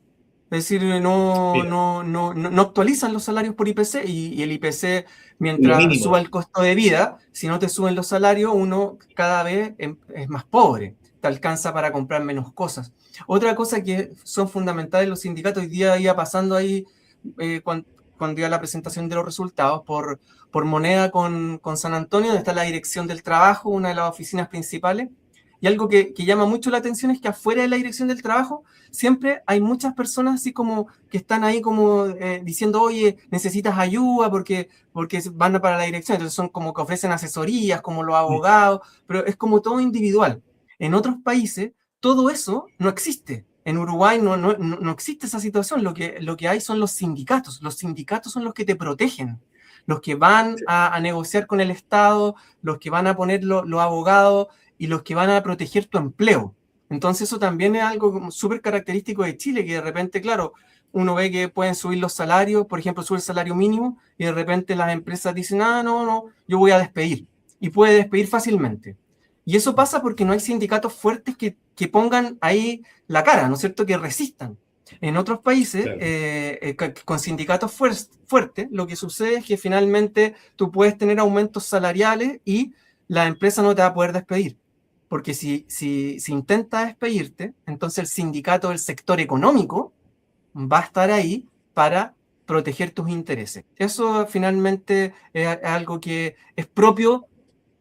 Es decir,
Mira,
no actualizan los salarios por IPC, y el IPC,
lo
mientras
mínimo.
suba el costo de vida, si no te suben los salarios, uno cada vez es más pobre, te alcanza para comprar menos cosas. Otra cosa que son fundamentales los sindicatos, hoy día iba pasando ahí, cuando iba la presentación de los resultados, por Moneda con San Antonio, donde está la Dirección del Trabajo, una de las oficinas principales. Y algo que llama mucho la atención es que afuera de la Dirección del Trabajo siempre hay muchas personas así como que están ahí como diciendo, oye, necesitas ayuda porque van para la dirección. Entonces son como que ofrecen asesorías, como los abogados, pero es como todo individual. En otros países todo eso no existe. En Uruguay no existe esa situación. Lo que hay son los sindicatos. Los sindicatos son los que te protegen, los que van a negociar con el Estado, los que van a poner los abogados y los que van a proteger tu empleo. Entonces eso también es algo súper característico de Chile, que de repente, claro, uno ve que pueden subir los salarios, por ejemplo, sube el salario mínimo, y de repente las empresas dicen, no, yo voy a despedir. Y puede despedir fácilmente. Y eso pasa porque no hay sindicatos fuertes que pongan ahí la cara, ¿no es cierto?, que resistan. En otros países,
Claro.
con sindicatos fuertes, lo que sucede es que finalmente tú puedes tener aumentos salariales y la empresa no te va a poder despedir. Porque si intenta despedirte, entonces el sindicato del sector económico va a estar ahí para proteger tus intereses. Eso finalmente es algo que es propio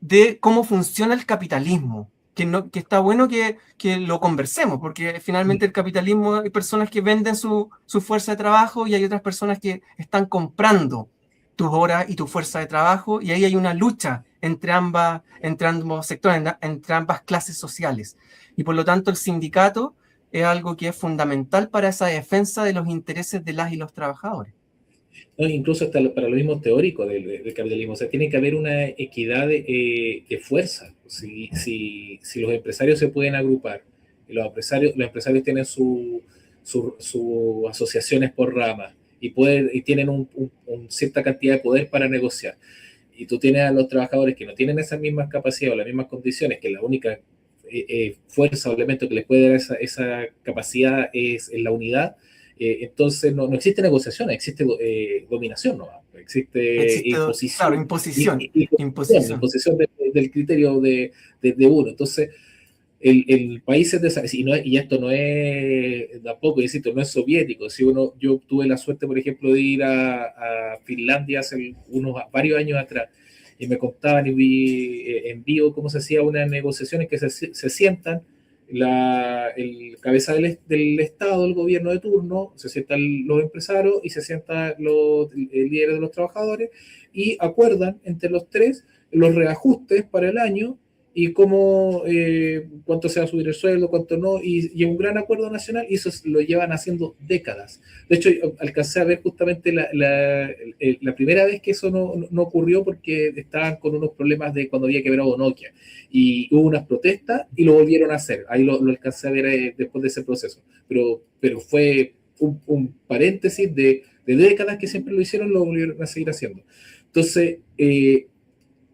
de cómo funciona el capitalismo, que está bueno que lo conversemos, porque finalmente el capitalismo, hay personas que venden su fuerza de trabajo y hay otras personas que están comprando tus horas y tu fuerza de trabajo, y ahí hay una lucha entre ambos sectores, entre ambas clases sociales. Y por lo tanto el sindicato es algo que es fundamental para esa defensa de los intereses de las y los trabajadores.
No, incluso hasta para lo mismo teórico del capitalismo. O sea, tiene que haber una equidad de fuerza. Si los empresarios se pueden agrupar, y los empresarios tienen sus asociaciones por ramas y tienen cierta cantidad de poder para negociar, y tú tienes a los trabajadores que no tienen esas mismas capacidades o las mismas condiciones, que la única fuerza o elemento que les puede dar esa capacidad es la unidad, entonces no existe negociación, existe dominación, ¿no? existe
Claro,
imposición,
imposición.
imposición del criterio de uno. Entonces, el país es y esto no es, tampoco, insisto, no es soviético. Si yo tuve la suerte, por ejemplo, de ir a Finlandia hace varios años atrás, y me contaban y vi en vivo cómo se hacía unas negociaciones que se sientan el cabeza del Estado, el gobierno de turno, se sientan los empresarios y se sientan los líderes de los trabajadores y acuerdan entre los tres los reajustes para el año y cómo, cuánto se va a subir el sueldo, cuánto no, y un gran acuerdo nacional, y eso lo llevan haciendo décadas. De hecho, alcancé a ver justamente la primera vez que eso no ocurrió porque estaban con unos problemas de cuando había quebrado Nokia, y hubo unas protestas y lo volvieron a hacer. Ahí lo alcancé a ver después de ese proceso. Pero fue un paréntesis de décadas que siempre lo hicieron, lo volvieron a seguir haciendo. Entonces,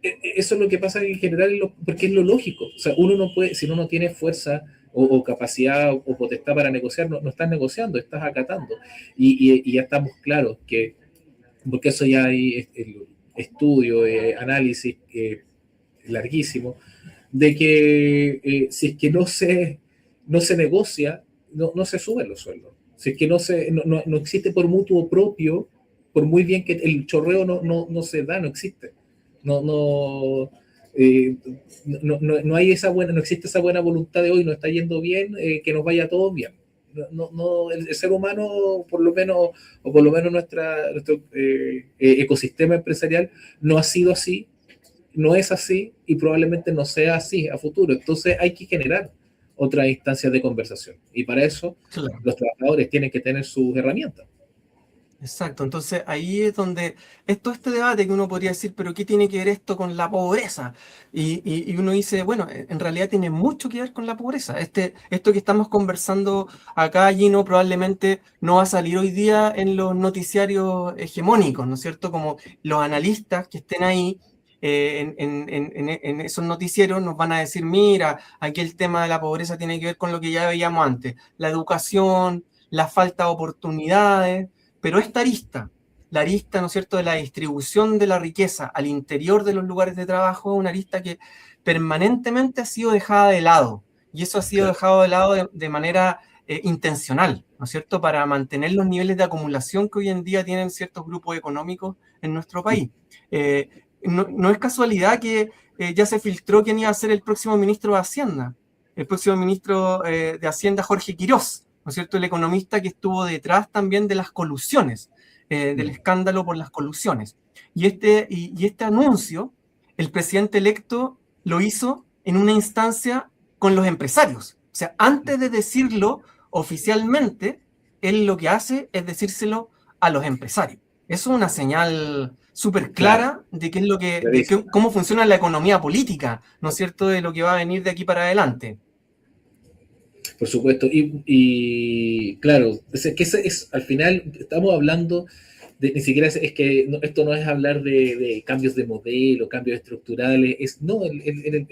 eso es lo que pasa en general, porque es lo lógico. O sea, uno no puede, si uno no tiene fuerza o capacidad o potestad para negociar, no estás negociando, estás acatando. Y ya estamos claros que, porque eso ya hay estudio, análisis larguísimo, de que si es que no se negocia, no se suben los sueldos. Si es que no existe por mutuo propio, por muy bien que el chorreo no se da, no existe. Eh, no hay no existe esa buena voluntad de hoy, no está yendo bien, que nos vaya todo bien. El ser humano, por lo menos, o por lo menos nuestro ecosistema empresarial, no ha sido así, no es así y probablemente no sea así a futuro. Entonces hay que generar otras instancias de conversación. Y para eso
Claro.
los trabajadores tienen que tener sus herramientas.
Exacto, entonces ahí es donde este debate que uno podría decir, pero ¿qué tiene que ver esto con la pobreza? Y uno dice, bueno, en realidad tiene mucho que ver con la pobreza. Esto que estamos conversando acá, Gino, probablemente no va a salir hoy día en los noticiarios hegemónicos, ¿no es cierto? Como los analistas que estén ahí en esos noticieros nos van a decir, mira, aquí el tema de la pobreza tiene que ver con lo que ya veíamos antes, la educación, la falta de oportunidades. Pero la arista, ¿no es cierto?, de la distribución de la riqueza al interior de los lugares de trabajo, es una arista que permanentemente ha sido dejada de lado. Y eso ha sido dejado de lado de manera intencional, ¿no es cierto?, para mantener los niveles de acumulación que hoy en día tienen ciertos grupos económicos en nuestro país. No es casualidad que ya se filtró quién iba a ser el próximo ministro de Hacienda. El próximo ministro de Hacienda, Jorge Quirós, ¿no es cierto?, el economista que estuvo detrás también de las colusiones, del escándalo por las colusiones. Y este anuncio, el presidente electo lo hizo en una instancia con los empresarios. O sea, antes de decirlo oficialmente, él lo que hace es decírselo a los empresarios. Eso es una señal súper clara de qué es cómo funciona la economía política, ¿no es cierto?, de lo que va a venir de aquí para adelante.
Por supuesto, y claro, es que al final estamos hablando ni siquiera es que esto no es hablar de cambios de modelo, cambios estructurales, en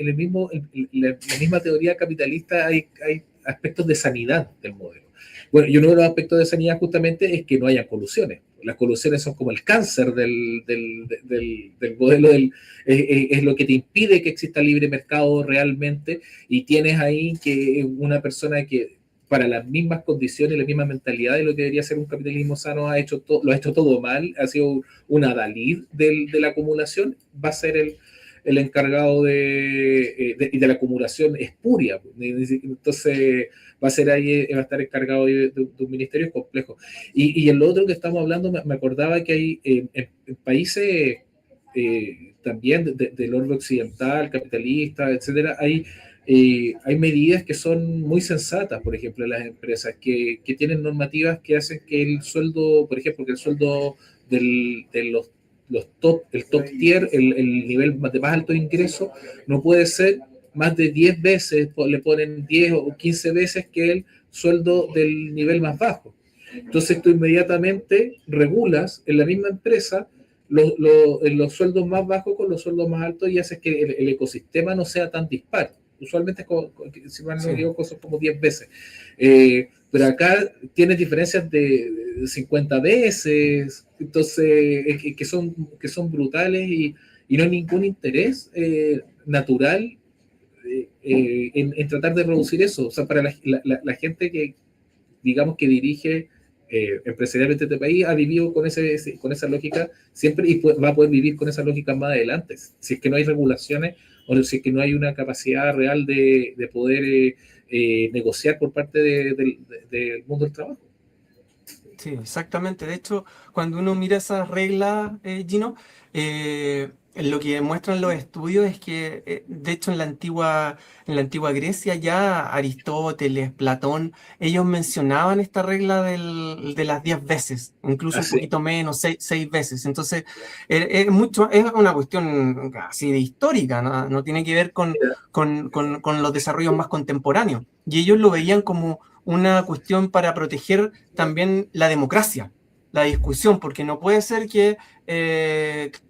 la misma teoría capitalista hay aspectos de sanidad del modelo. Bueno, y uno de los aspectos de sanidad justamente es que no haya colusiones. Las colusiones son como el cáncer del modelo, es lo que te impide que exista libre mercado realmente, y tienes ahí que una persona que para las mismas condiciones, la misma mentalidad de lo que debería ser un capitalismo sano, lo ha hecho todo mal, ha sido un adalid de la acumulación, va a ser el encargado de la acumulación espuria. Entonces va a estar encargado de un ministerio complejo. Y en lo otro que estamos hablando, me acordaba que hay en países también del orbe occidental, capitalista, etcétera, hay medidas que son muy sensatas, por ejemplo, en las empresas, que tienen normativas que hacen que el sueldo, por ejemplo, que el sueldo de el top tier, el nivel de más alto ingreso, no puede ser más de 10 veces, le ponen 10 o 15 veces que el sueldo del nivel más bajo. Entonces tú inmediatamente regulas en la misma empresa los sueldos más bajos con los sueldos más altos y haces que el ecosistema no sea tan dispar. Usualmente, si mal no me equivoco, son como 10 veces. Pero acá tienes diferencias 50 veces, entonces, que son brutales y no hay ningún interés natural en tratar de reducir eso. O sea, para la gente que, digamos, que dirige empresarialmente este país, ha vivido con esa lógica siempre y va a poder vivir con esa lógica más adelante. Si es que no hay regulaciones o si es que no hay una capacidad real de poder negociar por parte del mundo del trabajo.
Sí, exactamente. De hecho, cuando uno mira esas reglas, Gino, lo que muestran los estudios es que, de hecho, en la antigua Grecia ya Aristóteles, Platón, ellos mencionaban esta regla de las 10 veces, incluso un
Así.
poquito menos, 6 veces. Entonces, es una cuestión así de histórica, ¿no? No tiene que ver con los desarrollos más contemporáneos. Y ellos lo veían como una cuestión para proteger también la democracia, la discusión, porque no puede ser que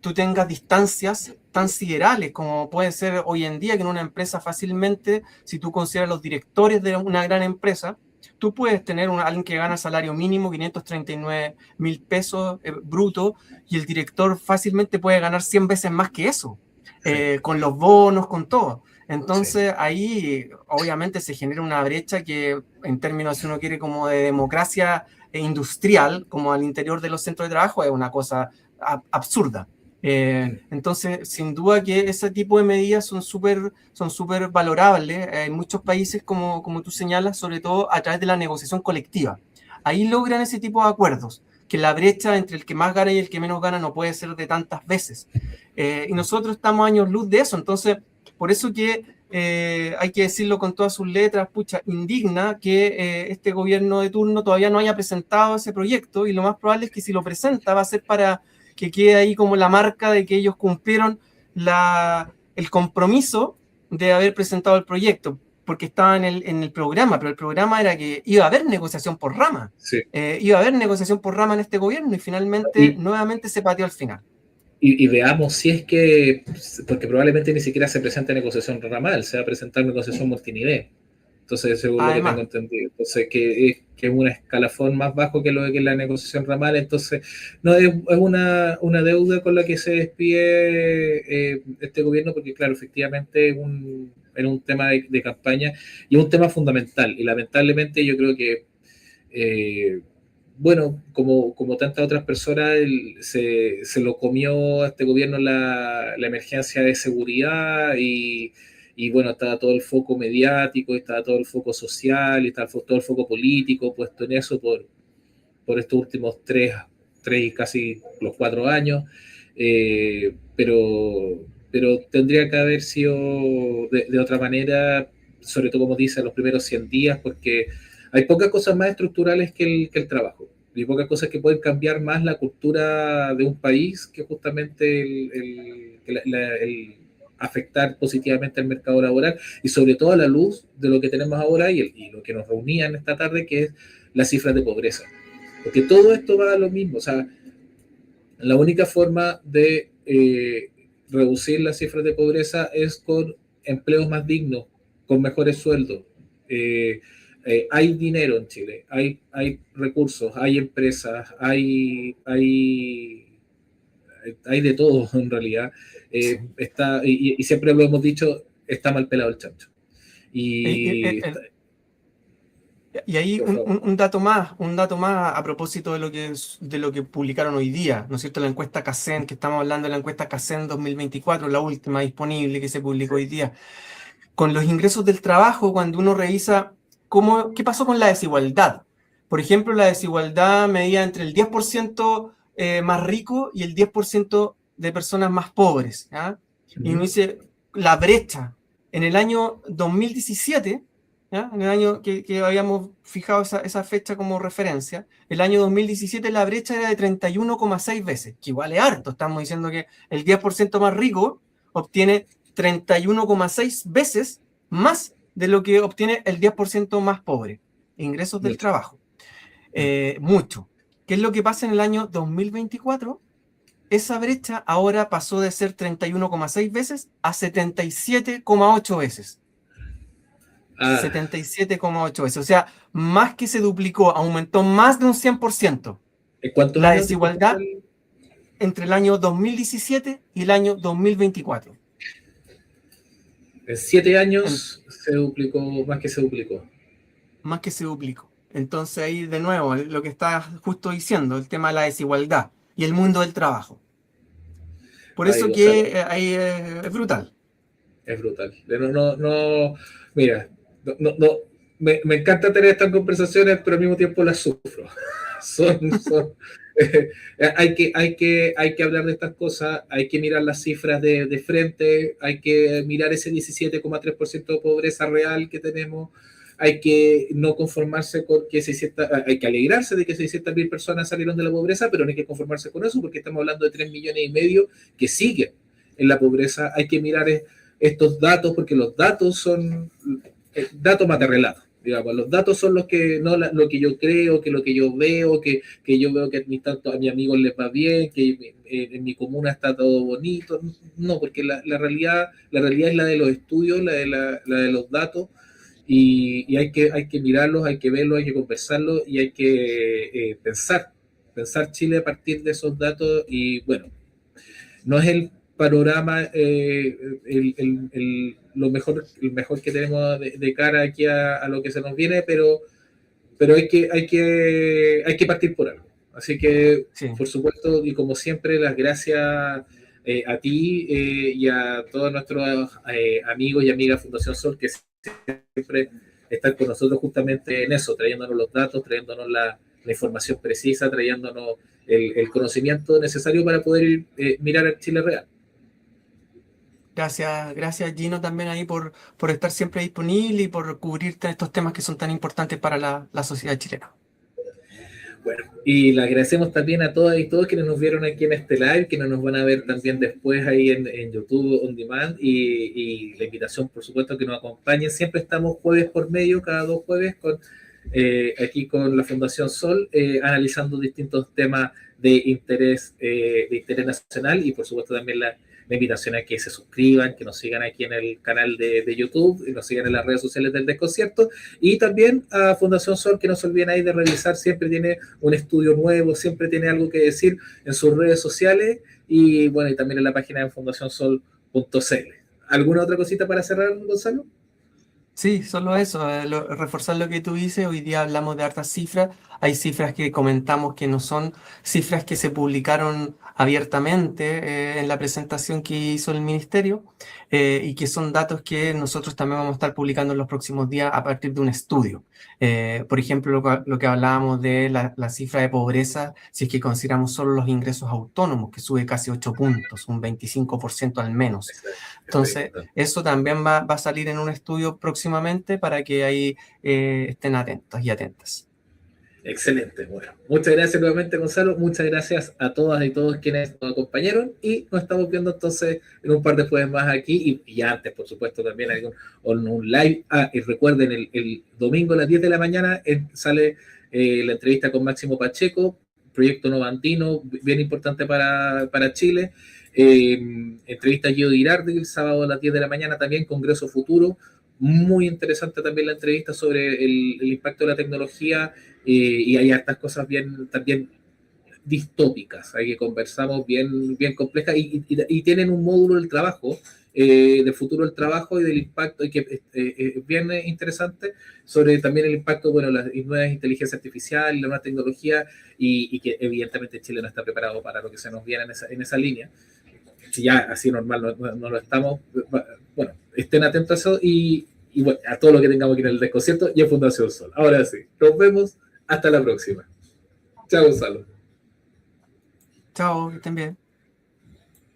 tú tengas distancias tan siderales como puede ser hoy en día, que en una empresa fácilmente, si tú consideras los directores de una gran empresa, tú puedes tener alguien que gana salario mínimo, 539.000 pesos brutos, y el director fácilmente puede ganar 100 veces más que eso,
Sí,
con los bonos, con todo.
sí,
Entonces ahí obviamente se genera una brecha que en términos, si uno quiere, como de democracia industrial, como al interior de los centros de trabajo, es una cosa absurda. Entonces, sin duda que ese tipo de medidas son súper valorables en muchos países, como tú señalas, sobre todo a través de la negociación colectiva. Ahí logran ese tipo de acuerdos, que la brecha entre el que más gana y el que menos gana no puede ser de tantas veces. Y nosotros estamos años luz de eso, entonces por eso que hay que decirlo con todas sus letras, pucha, indigna que este gobierno de turno todavía no haya presentado ese proyecto, y lo más probable es que si lo presenta va a ser para que quede ahí como la marca de que ellos cumplieron el compromiso de haber presentado el proyecto, porque estaba en el programa, pero el programa era que iba a haber negociación por rama,
sí.
iba a haber negociación por rama en este gobierno, y finalmente
Y,
nuevamente se pateó al final.
y veamos si es que, porque probablemente ni siquiera se presenta negociación ramal, se va a presentar negociación multinivel. Entonces, según lo que tengo
Además,
entendido. Entonces, que es un escalafón más bajo que lo que es la negociación ramal. Entonces, no es una deuda con la que se despide este gobierno, porque, claro, efectivamente era un tema de campaña y un tema fundamental. Y lamentablemente yo creo que eh, bueno, como tantas otras personas, se lo comió a este gobierno la emergencia de seguridad y bueno, estaba todo el foco mediático, estaba todo el foco social, y estaba todo el foco político puesto en eso por estos últimos tres y casi los 4 años. Pero tendría que haber sido de otra manera, sobre todo como dice, los primeros 100 días, porque hay pocas cosas más estructurales que el trabajo. Hay pocas cosas que pueden cambiar más la cultura de un país que justamente el afectar positivamente al mercado laboral, y sobre todo a la luz de lo que tenemos ahora y lo que nos reunía en esta tarde, que es las cifras de pobreza. Porque todo esto va a lo mismo. O sea, la única forma de reducir las cifras de pobreza es con empleos más dignos, con mejores sueldos. Hay dinero en Chile, hay recursos, hay empresas, hay de todo en realidad.
sí.
Y siempre lo hemos dicho, está mal pelado el chancho. Y está,
Y ahí
por
un,
favor.
un- un dato más a propósito de lo que publicaron hoy día, ¿no es cierto? La encuesta CACEN, que estamos hablando de la encuesta CACEN 2024, la última disponible que se publicó hoy día. Con los ingresos del trabajo, cuando uno revisa qué pasó con la desigualdad. Por ejemplo, la desigualdad medida entre el 10% más rico y el 10% de personas más pobres, ¿ya? Y uno
Uh-huh.
dice, la brecha en el año 2017, ¿ya? En el año que habíamos fijado esa fecha como referencia, el año 2017 la brecha era de 31,6 veces, que igual es harto. Estamos diciendo que el 10% más rico obtiene 31,6 veces más de lo que obtiene el 10% más pobre. Ingresos del
Mucho.
trabajo. Mucho. ¿Qué es lo que pasa en el año 2024? Esa brecha ahora pasó de ser 31,6 veces a 77,8 veces. 77,8 veces. O sea, más que se duplicó, aumentó más de un 100%.
¿En cuántos
la
años?
desigualdad entre el año 2017 y el año 2024.
En 7 años se duplicó, más que se duplicó.
Más que se duplicó. Entonces ahí de nuevo, lo que está justo diciendo, el tema de la desigualdad y el mundo del trabajo. Por
Ay,
eso
Gonzalo,
que ahí es brutal.
es brutal. Mira, me encanta tener estas conversaciones, pero al mismo tiempo las sufro. son, hay que hablar de estas cosas, hay que mirar las cifras de frente, hay que mirar ese 17,3% de pobreza real que tenemos, hay que no conformarse con que hay que alegrarse de que 600.000 personas salieron de la pobreza, pero no hay que conformarse con eso porque estamos hablando de 3,5 millones que siguen en la pobreza. Hay que mirar estos datos porque los datos son datos materrelados. Digamos, los datos son los que, no lo que yo creo, que lo que yo veo, que yo veo que a mis amigos les va bien, que en mi comuna está todo bonito. No, porque la realidad es la de los estudios, la de los datos, y hay que mirarlos, hay que verlos, hay que conversarlos y hay que pensar Chile a partir de esos datos. Y bueno, no es el panorama el mejor que tenemos de cara aquí a lo que se nos viene, pero hay que partir por algo. Así que,
Sí.
por supuesto, y como siempre, las gracias a ti y a todos nuestros amigos y amigas Fundación Sol, que siempre están con nosotros justamente en eso, trayéndonos los datos, trayéndonos la información precisa, trayéndonos el conocimiento necesario para poder mirar el Chile real.
Gracias Gino también ahí por estar siempre disponible y por cubrirte estos temas que son tan importantes para la sociedad chilena.
Bueno, y le agradecemos también a todas y todos quienes nos vieron aquí en este live, que nos van a ver también después ahí en YouTube On Demand, y la invitación, por supuesto, que nos acompañen. Siempre estamos jueves por medio, cada 2 jueves, aquí con la Fundación Sol, analizando distintos temas de interés nacional, y por supuesto también la invitación a que se suscriban, que nos sigan aquí en el canal de YouTube, y nos sigan en las redes sociales del Desconcierto, y también a Fundación Sol, que no se olviden ahí de revisar, siempre tiene un estudio nuevo, siempre tiene algo que decir en sus redes sociales, y bueno, y también en la página de fundacionsol.cl. ¿Alguna otra cosita para cerrar, Gonzalo?
Sí, solo eso, reforzar lo que tú dices. Hoy día hablamos de hartas cifras. Hay cifras que comentamos que no son cifras que se publicaron abiertamente en la presentación que hizo el ministerio, y que son datos que nosotros también vamos a estar publicando en los próximos días a partir de un estudio. Por ejemplo, lo que hablábamos de la cifra de pobreza, si es que consideramos solo los ingresos autónomos, que sube casi 8 puntos, un 25% al menos. Entonces, eso también va a salir en un estudio próximamente para que ahí estén atentos y atentas.
Excelente. Bueno, muchas gracias nuevamente, Gonzalo. Muchas gracias a todas y todos quienes nos acompañaron, y nos estamos viendo entonces en un par de jueves más aquí, y antes, por supuesto, también hay un live. Y recuerden, el domingo a las 10 de la mañana sale la entrevista con Máximo Pacheco, proyecto Novantino, bien importante para Chile. Entrevista a Gio Girardi el sábado a las 10 de la mañana también, Congreso Futuro. Muy interesante también la entrevista sobre el impacto de la tecnología, y hay hartas cosas también distópicas, hay que conversamos bien complejas, y tienen un módulo del trabajo, del futuro del trabajo y del impacto, y que es bien interesante, sobre también el impacto, bueno, las nuevas inteligencias artificiales, la nueva tecnología, y que evidentemente Chile no está preparado para lo que se nos viene en esa línea. Si ya así normal no lo estamos, bueno, estén atentos a eso, y bueno, a todo lo que tengamos aquí en el Desconcierto y en Fundación Sol. Ahora sí, nos vemos, hasta la próxima. Chao, Gonzalo.
Chao, que estén bien.